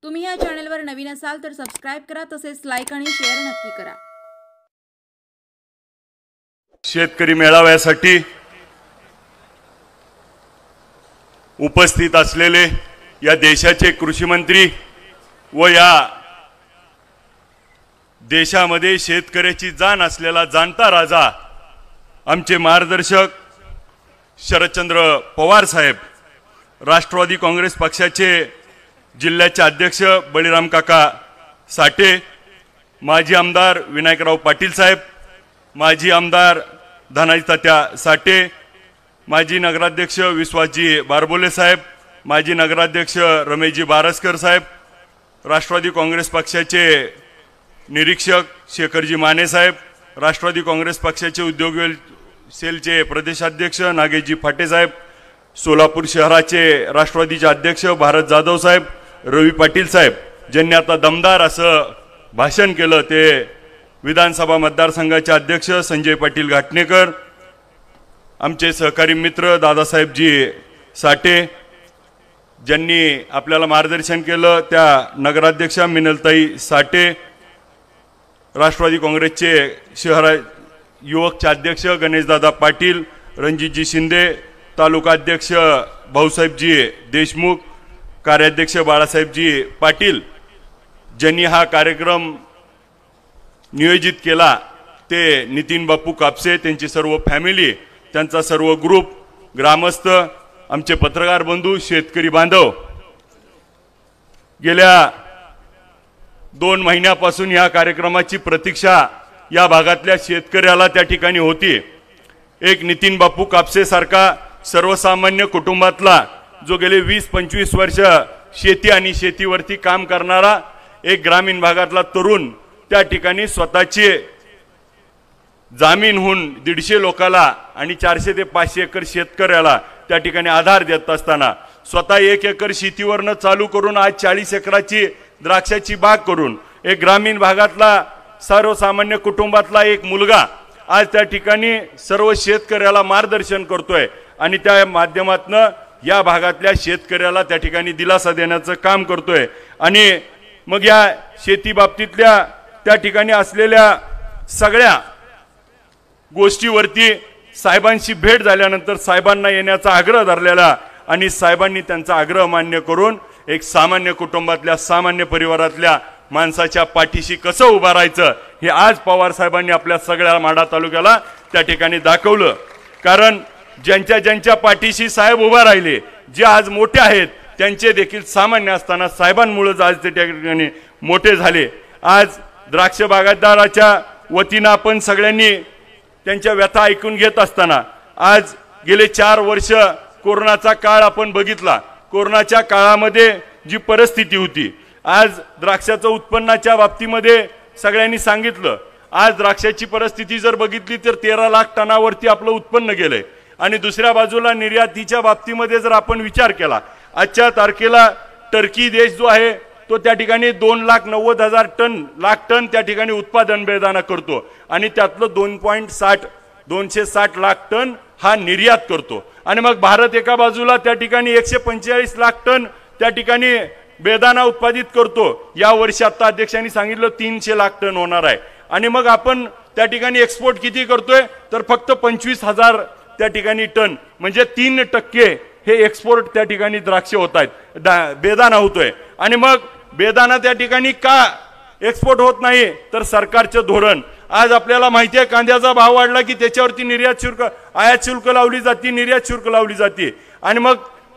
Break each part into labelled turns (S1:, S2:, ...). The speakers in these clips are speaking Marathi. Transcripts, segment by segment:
S1: तुम्ही या चॅनलवर नवीन असाल तर सबस्क्राइब करा, तसेच लाईक आणि शेअर नक्की करा।
S2: शेतकरी मेळाव्यासाठी उपस्थित असलेले या देशाचे कृषी मंत्री व या देशामध्ये शेतकऱ्याची जाण असलेला जाणता राजा आमचे मार्गदर्शक शरदचंद्र पवार साहेब, राष्ट्रवादी काँग्रेस पक्षाचे जिल्ह्याचे अध्यक्ष बळीराम काका साठे, माजी आमदार विनायकराव पाटील साहेब, माजी आमदार धनाजी तात्या साठे, माजी नगराध्यक्ष विश्वासजी बारबोले साहेब, माजी नगराध्यक्ष रमेशजी बारसकर साहेब, राष्ट्रवादी काँग्रेस पक्षाचे निरीक्षक शेखरजी माने साहेब, राष्ट्रवादी काँग्रेस पक्षाचे उद्योग सेलचे प्रदेशाध्यक्ष नागेशजी फाटे साहेब, सोलापूर शहराचे राष्ट्रवादीचे अध्यक्ष भारत जाधव साहेब, रवी पाटील साहेब, ज्यांनी आता दमदार असं भाषण केलं ते विधानसभा मतदारसंघाचे अध्यक्ष संजय पाटील घाटणेकर, आमचे सहकारी मित्र दादासाहेबजी साठे, ज्यांनी आपल्याला मार्गदर्शन केलं त्या नगराध्यक्षा मिनलताई साठे, राष्ट्रवादी काँग्रेसचे शहर युवकचे अध्यक्ष गणेशदादा पाटील, रणजितजी शिंदे, तालुका अध्यक्ष भाऊसाहेबजी देशमुख, कार्याध्यक्ष बाळासाहेबजी पाटील, ज्यांनी हा कार्यक्रम नियोजित केला ते नितीन बापू कापसे, त्यांची सर्व फॅमिली, त्यांचा सर्व ग्रुप, ग्रामस्थ, आमचे पत्रकार बंधू, शेतकरी बांधव, गेल्या 2 महिन्यापासून या कार्यक्रमाची प्रतीक्षा या भागातल्या शेतकऱ्याला त्या ठिकाणी होती। एक नितीन बापू कापसे सारखा सर्वसामान्य कुटुंबातला जो गेले 20-25 वर्ष शेती आणि शेतीवरती काम करणारा एक ग्रामीण भागातला तरुण त्या ठिकाणी स्वतःची जामीनहून 150 लोकाला आणि 400 ते 500 एकर शेतकऱ्याला त्या ठिकाणी आधार देत असताना स्वतः 1 एकर शेतीवरनं चालू करून आज 40 एकराची द्राक्षाची बाग करून एक ग्रामीण भागातला सर्वसामान्य कुटुंबातला एक मुलगा आज त्या ठिकाणी सर्व शेतकऱ्याला मार्गदर्शन करतोय आणि त्या माध्यमातून या भागातल्या शेतकऱ्याला त्या ठिकाणी दिलासा देण्याचं काम करतोय। आणि मग या शेती बाबतीतल्या त्या ठिकाणी असलेल्या सगळ्या गोष्टीवरती साहेबांशी भेट झाल्यानंतर साहेबांना येण्याचा आग्रह धरलेला आणि साहेबांनी त्यांचा आग्रह मान्य करून एक सामान्य कुटुंबातल्या सामान्य परिवारातल्या माणसाच्या पाठीशी कसं उभा राहायचं हे आज पवार साहेबांनी आपल्या सगळ्या माढा तालुक्याला त्या ठिकाणी दाखवलं। कारण ज्यांच्या पाठीशी साहेब उभा राहिले, जे आज मोठे आहेत त्यांचे देखील सामान्य असताना साहेबांमुळे आज ते त्या ठिकाणी मोठे झाले। आज द्राक्ष बागायतदाराच्या वतीनं आपण सगळ्यांनी त्यांच्या व्यथा ऐकून घेत असताना आज गेले 4 वर्ष कोरोनाचा काळ आपण बघितला। कोरोनाच्या काळामध्ये जी परिस्थिती होती, आज द्राक्षाचं उत्पन्नाच्या बाबतीमध्ये सगळ्यांनी सांगितलं, आज द्राक्षाची परिस्थिती जर बघितली तर 13 लाख टनावरती आपलं उत्पन्न गेलंय। आणि दुसऱ्या बाजूला निर्यातीच्या बाबतीमध्ये जर आपण विचार केला, आजच्या तारखेला टर्की देश जो आहे तो त्या ठिकाणी 2,90,000 लाख टन त्या ठिकाणी उत्पादन बेदाना करतो आणि त्यातलं 260 लाख टन हा निर्यात करतो। आणि मग भारत एका बाजूला त्या ठिकाणी 145 लाख टन त्या ठिकाणी बेदाना उत्पादित करतो। या वर्षी आता अध्यक्षांनी सांगितलं 300 लाख टन होणार आहे। आणि मग आपण त्या ठिकाणी एक्सपोर्ट किती करतोय तर फक्त 25,000 त्या ठिकाणी टन, म्हणजे 3% हे एक्सपोर्ट त्या ठिकाणी द्राक्ष होत आहेत, बेदाना होतोय। आणि मग बेदाना त्या ठिकाणी का एक्सपोर्ट होत नाही तर सरकारचं धोरण। आज आपल्याला माहिती आहे कांद्याचा भाव वाढला की त्याच्यावरती निर्यात शुल्क, आयात शुल्क लावली जाते, निर्यात शुल्क लावली जाते। आणि मग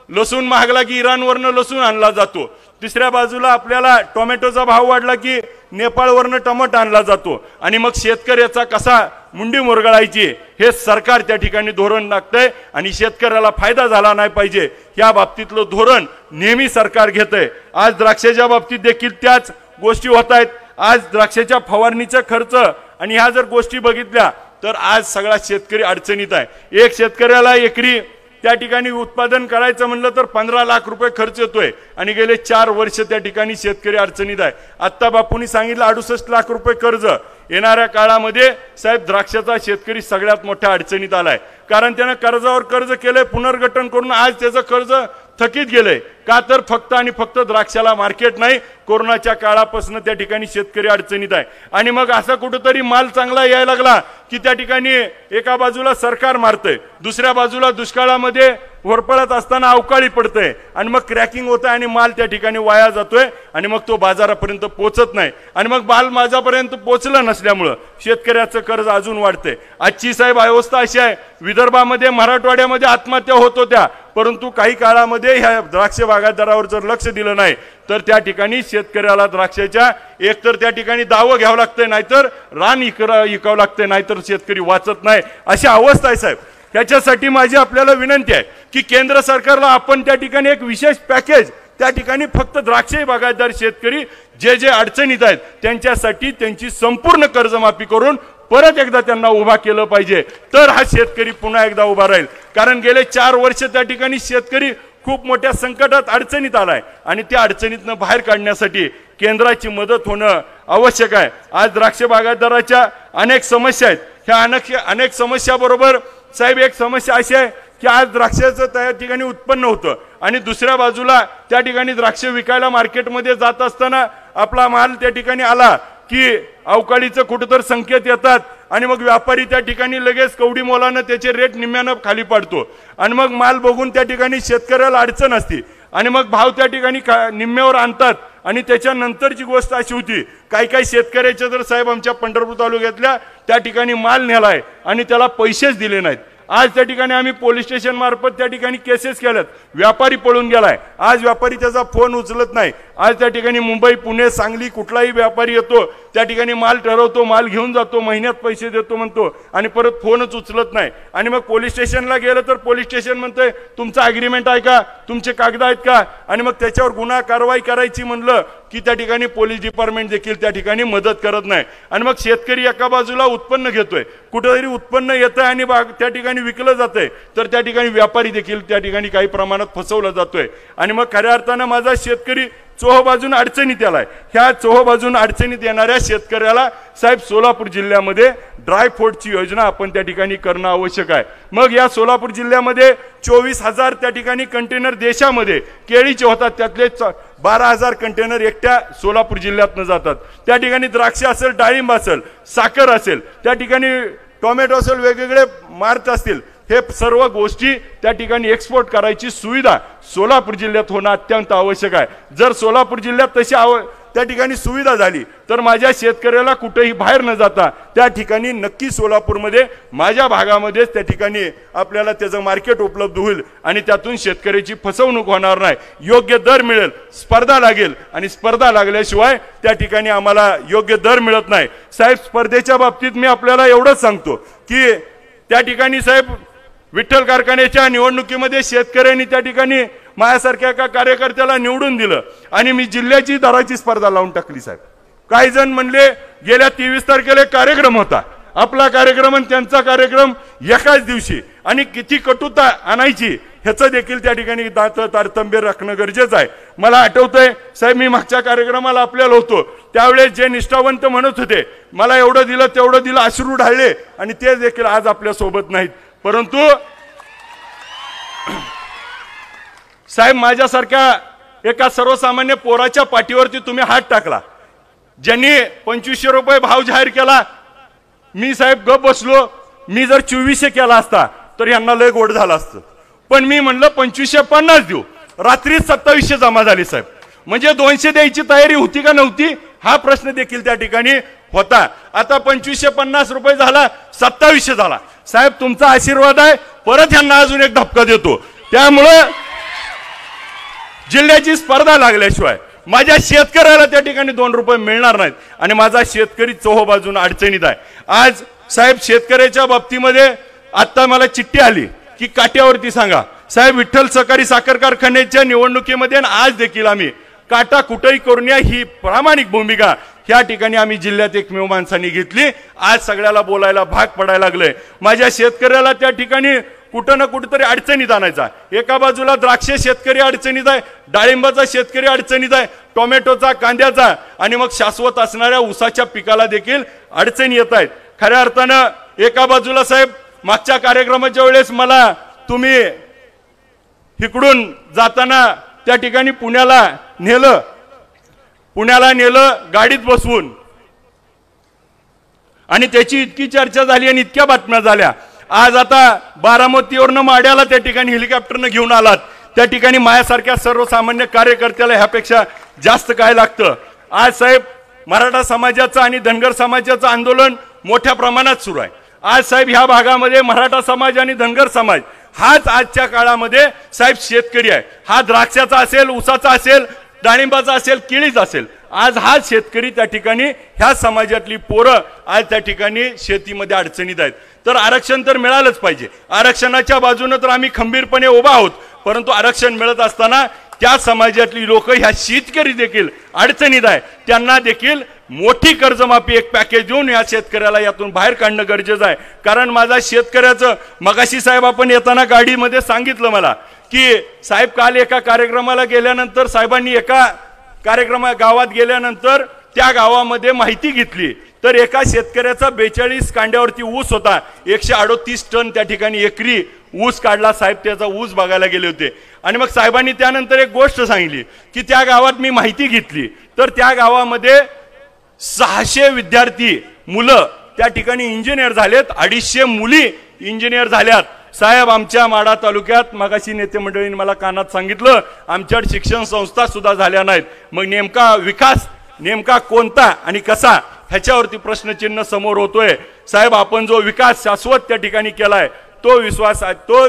S2: लसूण महागला की इराणवरनं लसूण आणला जातो। तिसऱ्या बाजूला आपल्याला टोमॅटोचा भाव वाढला की नेपाळवरनं टमाटा आणला जातो। आणि मग शेतकऱ्याचा कसा मुंडी मुरगळायची हे सरकार त्या ठिकाणी धोरण टाकतंय आणि शेतकऱ्याला फायदा झाला नाही पाहिजे या बाबतीतलं धोरण नेहमी सरकार घेतंय। आज द्राक्षाच्या बाबतीत देखील त्याच गोष्टी होत आहेत। आज द्राक्षाच्या फवारणीचा खर्च आणि ह्या जर गोष्टी बघितल्या तर आज सगळा शेतकरी अडचणीत आहे। एक शेतकऱ्याला एकरी त्या ठिकाणी उत्पादन करायचं म्हणलं तर 15 लाख रुपये खर्च येतोय आणि गेले 4 वर्ष त्या ठिकाणी शेतकरी अडचणीत आहे। आत्ता बापूंनी सांगितलं 68 लाख रुपये कर्ज। येणाऱ्या काळामध्ये साहेब द्राक्षाचा शेतकरी सगळ्यात मोठ्या अडचणीत आलाय, कारण त्याने कर्जावर कर्ज केलंय, पुनर्गठन करून आज त्याचं कर्ज थकीत गेलंय का तर फक्त आणि फक्त द्राक्षाला मार्केट नाही. कोरोनाच्या काळापासून त्या ठिकाणी शेतकरी अडचणीत आहे आणि मग असा कुठेतरी माल चांगला यायला लागला की त्या ठिकाणी एका बाजूला सरकार मारतंय, दुसऱ्या बाजूला दुष्काळामध्ये होरपळत असताना अवकाळी पडतंय आणि मग क्रॅकिंग होतंय आणि माल त्या ठिकाणी वाया जातोय आणि मग तो बाजारापर्यंत पोहोचत नाही आणि मग माल माझ्यापर्यंत पोहोचलं नसल्यामुळं शेतकऱ्याचं कर्ज अजून वाढतंय. आजची साहेब अवस्था अशी आहे, विदर्भामध्ये मराठवाड्यामध्ये आत्महत्या होत होत्या, परंतु काही काळामध्ये ह्या द्राक्ष बागायतदारावर जर लक्ष दिलं नाही तर त्या ठिकाणी शेतकऱ्याला द्राक्षाच्या एकतर त्या ठिकाणी दावं घ्यावं लागतंय, नाहीतर रान इकावं लागतंय, नाहीतर शेतकरी वाचत नाही. अशी अवस्था आहे साहेब. त्याच्यासाठी माझी आपल्याला विनंती आहे की केंद्र सरकारला आपण त्या ठिकाणी एक विशेष पॅकेज त्या ठिकाणी फक्त द्राक्ष बागायतदार शेतकरी जे जे अडचणीत आहेत त्यांच्यासाठी त्यांची संपूर्ण कर्जमाफी करून परत एकदा त्यांना उभा केलं पाहिजे, तर हा शेतकरी पुन्हा एकदा उभा राहील. कारण गेले 4 वर्ष त्या ठिकाणी शेतकरी खूप मोठ्या संकटात अडचणीत आलाय आणि त्या अडचणीतनं बाहेर काढण्यासाठी केंद्राची मदत होणं आवश्यक आहे. आज द्राक्ष बागायतदाराच्या अनेक समस्या आहेत. ह्या अनेक समस्याबरोबर साहेब एक समस्या अशी आहे की आज द्राक्षाचं त्या ठिकाणी उत्पन्न होतं आणि दुसऱ्या बाजूला त्या ठिकाणी द्राक्ष विकायला मार्केटमध्ये जात असताना आपला माल त्या ठिकाणी आला की अवकाळीचं कुठंतर संकेत येतात आणि मग व्यापारी त्या ठिकाणी लगेच कवडी मोलानं त्याचे रेट निम्म्यानं खाली पाडतो आणि मग माल बघून त्या ठिकाणी शेतकऱ्याला अडचण असते आणि मग भाव त्या ठिकाणी निम्म्यावर आणतात. आणि त्याच्यानंतरची गोष्ट अशी होती, काही शेतकऱ्याच्या जर साहेब आमच्या पंढरपूर तालुक्यातल्या त्या ठिकाणी माल नेलाय आणि त्याला पैसेच दिले नाहीत. आज त्या ठिकाणी आम्ही पोलीस स्टेशन मार्फत त्या ठिकाणी केसेस केल्यात. व्यापारी पळून गेलाय, आज व्यापारी त्याचा फोन उचलत नाही. आज त्या ठिकाणी मुंबई, पुणे, सांगली कुठलाही व्यापारी येतो त्या ठिकाणी माल ठरवतो, माल घेऊन जातो, महिन्यात पैसे देतो म्हणतो आणि परत फोनच उचलत नाही. आणि मग पोलीस स्टेशनला गेलं तर पोलीस स्टेशन म्हणतंय तुमचा अग्रीमेंट आहे का, तुमचे कागद आहेत का, आणि मग त्याच्यावर गुन्हा कारवाई करायची म्हणलं की त्या ठिकाणी पोलीस डिपार्टमेंट देखील त्या ठिकाणी मदत करत नाही. आणि मग शेतकरी एका बाजूला उत्पन्न घेतोय, कुठेतरी उत्पन्न येतंय आणि त्या ठिकाणी विकलं जातंय, तर त्या ठिकाणी व्यापारी देखील त्या ठिकाणी काही प्रमाणात फसवला जातोय. आणि मग खऱ्या अर्थानं माझा शेतकरी चोहोबाजून अडचणीत आलाय. ह्या चोहोबाजून अडचणीत येणाऱ्या शेतकऱ्याला साहेब सोलापूर जिल्ह्यामध्ये ड्रायफ्रूटची योजना आपण त्या ठिकाणी करणं आवश्यक आहे. मग या सोलापूर जिल्ह्यामध्ये 24,000 त्या ठिकाणी कंटेनर देशामध्ये केळीचे होतात, त्यातले 12,000 कंटेनर एकट्या सोलापूर जिल्ह्यातनं जातात. त्या ठिकाणी द्राक्ष असेल, डाळिंब असेल, साखर असेल, त्या ठिकाणी टोमॅटो असेल, वेगवेगळे मार्क असतील, हे सर्व गोष्टी त्या ठिकाणी एक्सपोर्ट करायची सुविधा सोलापूर जिल्ह्यात होणं अत्यंत आवश्यक आहे. जर सोलापूर जिल्ह्यात तशी त्या ठिकाणी सुविधा झाली तर माझ्या शेतकऱ्याला कुठेही बाहेर न जाता त्या ठिकाणी नक्की सोलापूरमध्ये माझ्या भागामध्येच त्या ठिकाणी आपल्याला त्याचं मार्केट उपलब्ध होईल आणि त्यातून शेतकऱ्याची फसवणूक होणार नाही. योग्य दर मिळेल, स्पर्धा लागेल आणि स्पर्धा लागल्याशिवाय त्या ठिकाणी आम्हाला योग्य दर मिळत नाही. साहेब, स्पर्धेच्या बाबतीत मी आपल्याला एवढंच सांगतो की त्या ठिकाणी साहेब विठ्ठल कारखान्याच्या निवडणुकीमध्ये शेतकऱ्यांनी त्या ठिकाणी माझ्यासारख्या एका कार्यकर्त्याला निवडून दिलं आणि मी जिल्ह्याची दराची स्पर्धा लावून टाकली. साहेब, काही जण म्हणले गेल्या 23 तारखेला कार्यक्रम होता, आपला कार्यक्रम आणि त्यांचा कार्यक्रम एकाच दिवशी, आणि किती कटुता आणायची ह्याचं देखील त्या ठिकाणी तारतम्य राखणं गरजेचं आहे. मला आठवतंय साहेब, मी मागच्या कार्यक्रमाला आपल्याला होतो त्यावेळेस जे निष्ठावंत म्हणत होते मला एवढं दिलं तेवढं दिलं, अश्रू ढाळले, आणि ते देखील आज आपल्या सोबत नाहीत. परंतु साहेब, माझ्यासारख्या एका सर्वसामान्य पोराच्या पाठीवरती तुम्ही हात टाकला, ज्यांनी 2500 रुपये भाव जाहीर केला. मी साहेब गप बसलो. मी जर 2400 केला असता तर यांना लय गोड झाला असतं, पण मी म्हणलं 2550 देऊ. रात्री 2700 जमा झाली. साहेब, म्हणजे 200 द्यायची तयारी होती का नव्हती हा प्रश्न देखील त्या ठिकाणी होता. आता 2550 रुपये झाला, 2700 झाला. साहेब, तुमचा आशीर्वाद आहे, परत यांना अजून एक धक्का देतो. त्यामुळं जिल्ह्याची स्पर्धा लागल्याशिवाय माझ्या शेतकऱ्याला त्या ठिकाणी 2 रुपये मिळणार नाहीत आणि माझा शेतकरी चोहोबाजून अडचणीत आहे. आज साहेब, शेतकऱ्याच्या बाबतीमध्ये आता मला चिठ्ठी आली की काट्यावरती सांगा. साहेब, विठ्ठल सहकारी साखर कारखान्याच्या निवडणुकीमध्ये आज देखील आम्ही काटा कुठेही करून या ही प्रामाणिक भूमिका ह्या ठिकाणी आम्ही जिल्ह्यात एकमेव माणसांनी घेतली. आज सगळ्याला बोलायला भाग पडायला लागलंय. माझ्या शेतकऱ्याला त्या ठिकाणी कुठं ना कुठेतरी अडचणीत आणायचा. एका बाजूला द्राक्ष शेतकरी अडचणीत आहे, डाळिंबाचा शेतकरी अडचणीत आहे, टोमॅटोचा, कांद्याचा, आणि मग शाश्वत असणाऱ्या ऊसाच्या पिकाला देखील अडचणी येत आहेत. खऱ्या अर्थानं एका बाजूला साहेब, मागच्या कार्यक्रमाच्या वेळेस मला तुम्ही इकडून जाताना त्या ठिकाणी पुण्याला नेलं गाडीत बसवून, आणि त्याची इतकी चर्चा झाली आणि इतक्या बातम्या झाल्या. आज आता बारामतीवरनं माड्याला त्या ठिकाणी हेलिकॉप्टरनं घेऊन आलात. त्या ठिकाणी माझ्यासारख्या सर्वसामान्य कार्यकर्त्याला ह्यापेक्षा जास्त काय लागतं. आज साहेब मराठा समाजाचं आणि धनगर समाजाचं आंदोलन मोठ्या प्रमाणात सुरू आहे. आज साहेब ह्या भागामध्ये मराठा समाज आणि धनगर समाज हाच आजच्या काळामध्ये साहेब शेतकरी आहे. हा द्राक्षाचा असेल, ऊसाचा असेल, डाळिंबाचा असेल, केळीचा असेल. आज हा शेतकरी त्या ठिकाणी ह्या समाजातली पोरं आज त्या ठिकाणी शेतीमध्ये अडचणीत आहेत. तर आरक्षण तर मिळालंच पाहिजे. आरक्षणाच्या बाजूने तर आम्ही खंबीरपणे उभा आहोत, परंतु आरक्षण मिळत असताना त्या समाजातली लोक ह्या शेतकरी देखील अडचणीत आहे. त्यांना देखील मोठी कर्जमाफी एक पॅकेज देऊन या शेतकऱ्याला यातून बाहेर काढणं गरजेचं आहे. कारण माझा शेतकऱ्याचं मगाशी साहेब आपण येताना गाडीमध्ये सांगितलं मला की साहेब काल एका कार्यक्रमाला गेल्यानंतर साहेबांनी एका गावात गेल्यानंतर त्या गावामध्ये माहिती घेतली तर एका शेतकऱ्याचा 42 कांड्यावरती ऊस होता. 138 टन त्या ठिकाणी एकरी ऊस काढला. साहेब त्याचा ऊस बघायला गेले होते आणि मग साहेबांनी त्यानंतर एक गोष्ट सांगितली की त्या गावात मी माहिती घेतली तर त्या गावामध्ये 600 विद्यार्थी मुलं त्या ठिकाणी इंजिनियर झालेत, 250 मुली इंजिनियर झाल्यात. साहेब आमच्या माढा तालुक्यात मगाशी नेते मंडळींनी मला कानात सांगितलं आमच्याकडे शिक्षण संस्था सुद्धा झाल्या नाहीत. मग नेमका विकास नेमका कोणता आणि कसा ह्याच्यावरती प्रश्नचिन्ह समोर होतोय. साहेब आपण जो विकास शाश्वत त्या ठिकाणी केलाय तो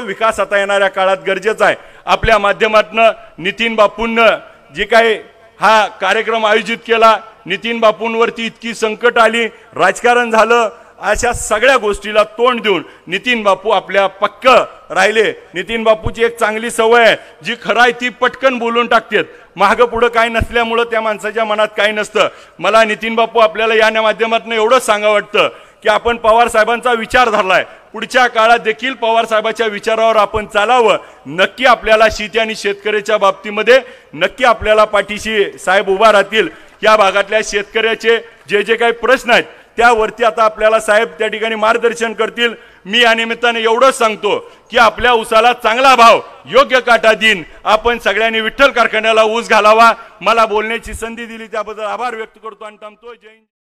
S2: विकास आता येणाऱ्या काळात गरजेचा आहे. आपल्या माध्यमातून नितीन बापूंना जे काही हा कार्यक्रम आयोजित केला, नितीन बापूंवरती इतकी संकट आली, राजकारण झालं, अशा सगळ्या गोष्टीला तोंड देऊन नितीन बापू आपल्या पक्क राहिले. नितीन बापूची एक चांगली सवय आहे, जी खरं आहे ती पटकन बोलून टाकतात. मागं पुढं काय नसल्यामुळं त्या माणसाच्या मनात काही नसतं. मला नितीन बापू आपल्याला या माध्यमातून एवढंच सांगा वाटतं की आपण पवार साहेबांचा विचार धरलाय, पुढच्या काळात देखील पवार साहेबांच्या विचारावर आपण चालावं. नक्की आपल्याला शेती आणि शेतकऱ्याच्या बाबतीमध्ये नक्की आपल्याला पाठीशी साहेब उभा राहतील. या भागातल्या शेतकऱ्याचे जे काही प्रश्न आहेत त्यावरती आता आपल्याला साहेब त्या ठिकाणी मार्गदर्शन करतील. मी या निमित्ताने एवढंच सांगतो की आपल्या ऊसाला चांगला भाव योग्य काटा देईन. आपण सगळ्यांनी विठ्ठल कारखान्याला ऊस घालावा. मला बोलण्याची संधी दिली त्याबद्दल आभार व्यक्त करतो आणि थांबतो. जय हिंद.